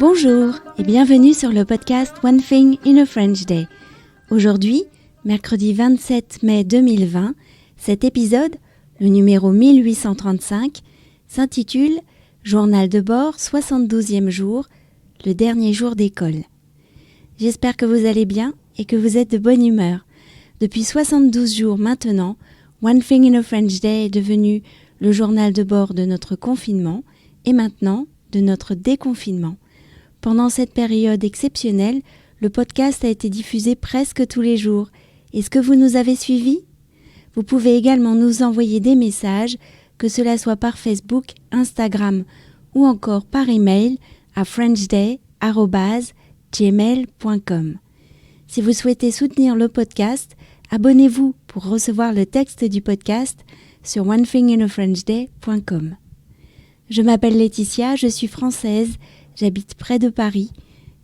Bonjour et bienvenue sur le podcast One Thing in a French Day. Aujourd'hui, mercredi 27 mai 2020, cet épisode, le numéro 1835, s'intitule « Journal de bord, 72e jour, le dernier jour d'école ». J'espère que vous allez bien et que vous êtes de bonne humeur. Depuis 72 jours maintenant, One Thing in a French Day est devenu le journal de bord de notre confinement et maintenant de notre déconfinement. Pendant cette période exceptionnelle, le podcast a été diffusé presque tous les jours. Est-ce que vous nous avez suivis ? Vous pouvez également nous envoyer des messages, que cela soit par Facebook, Instagram ou encore par email à frenchday@gmail.com. Si vous souhaitez soutenir le podcast, abonnez-vous pour recevoir le texte du podcast sur onethinginafrenchday.com. Je m'appelle Laetitia, je suis française, j'habite près de Paris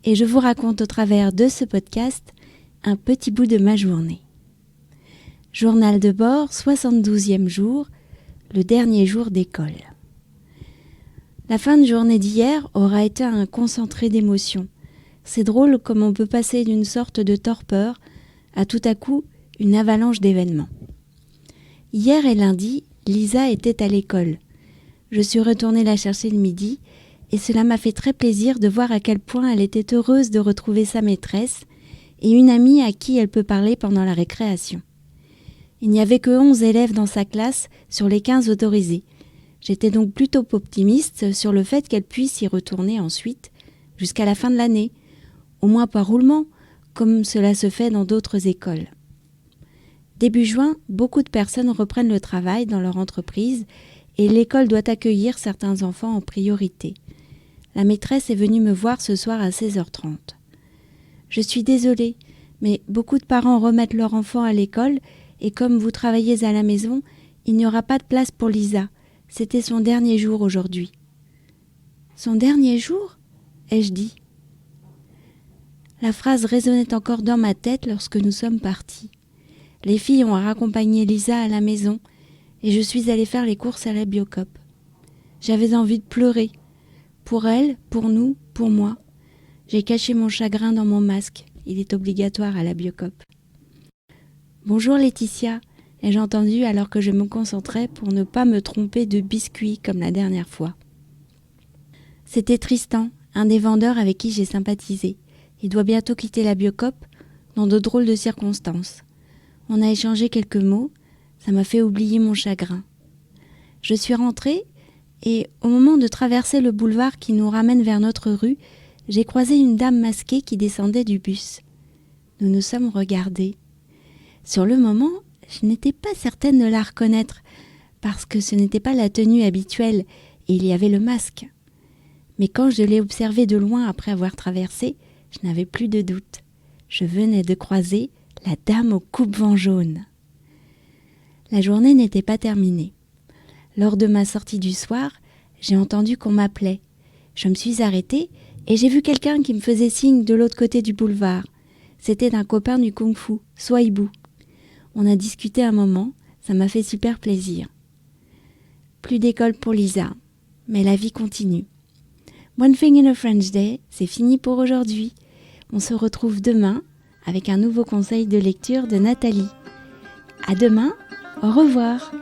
et je vous raconte au travers de ce podcast un petit bout de ma journée. Journal de bord, 72e jour, le dernier jour d'école. La fin de journée d'hier aura été un concentré d'émotions. C'est drôle comme on peut passer d'une sorte de torpeur à tout à coup une avalanche d'événements. Hier et lundi, Lisa était à l'école. Je suis retournée la chercher le midi et cela m'a fait très plaisir de voir à quel point elle était heureuse de retrouver sa maîtresse et une amie à qui elle peut parler pendant la récréation. Il n'y avait que 11 élèves dans sa classe sur les 15 autorisés. J'étais donc plutôt optimiste sur le fait qu'elle puisse y retourner ensuite jusqu'à la fin de l'année, au moins par roulement, comme cela se fait dans d'autres écoles. Début juin, beaucoup de personnes reprennent le travail dans leur entreprise et l'école doit accueillir certains enfants en priorité. La maîtresse est venue me voir ce soir à 16h30. Je suis désolée, mais beaucoup de parents remettent leur enfant à l'école et comme vous travaillez à la maison, il n'y aura pas de place pour Lisa. C'était son dernier jour aujourd'hui. Son dernier jour ? ai-je dit. La phrase résonnait encore dans ma tête lorsque nous sommes partis. Les filles ont raccompagné Lisa à la maison et je suis allée faire les courses à la Biocoop. J'avais envie de pleurer. Pour elle, pour nous, pour moi. J'ai caché mon chagrin dans mon masque. Il est obligatoire à la Biocoop. Bonjour Laetitia, ai-je entendu alors que je me concentrais pour ne pas me tromper de biscuits comme la dernière fois. C'était Tristan, un des vendeurs avec qui j'ai sympathisé. Il doit bientôt quitter la Biocoop dans de drôles de circonstances. On a échangé quelques mots, ça m'a fait oublier mon chagrin. Je suis rentrée et au moment de traverser le boulevard qui nous ramène vers notre rue, j'ai croisé une dame masquée qui descendait du bus. Nous nous sommes regardés. Sur le moment, je n'étais pas certaine de la reconnaître parce que ce n'était pas la tenue habituelle et il y avait le masque. Mais quand je l'ai observée de loin après avoir traversé, je n'avais plus de doute. Je venais de croiser la dame au coupe-vent jaune. La journée n'était pas terminée. Lors de ma sortie du soir, j'ai entendu qu'on m'appelait. Je me suis arrêtée et j'ai vu quelqu'un qui me faisait signe de l'autre côté du boulevard. C'était un copain du kung-fu, Swaibu. On a discuté un moment, ça m'a fait super plaisir. Plus d'école pour Lisa, mais la vie continue. One Thing in a French Day, c'est fini pour aujourd'hui. On se retrouve demain avec un nouveau conseil de lecture de Nathalie. À demain, au revoir.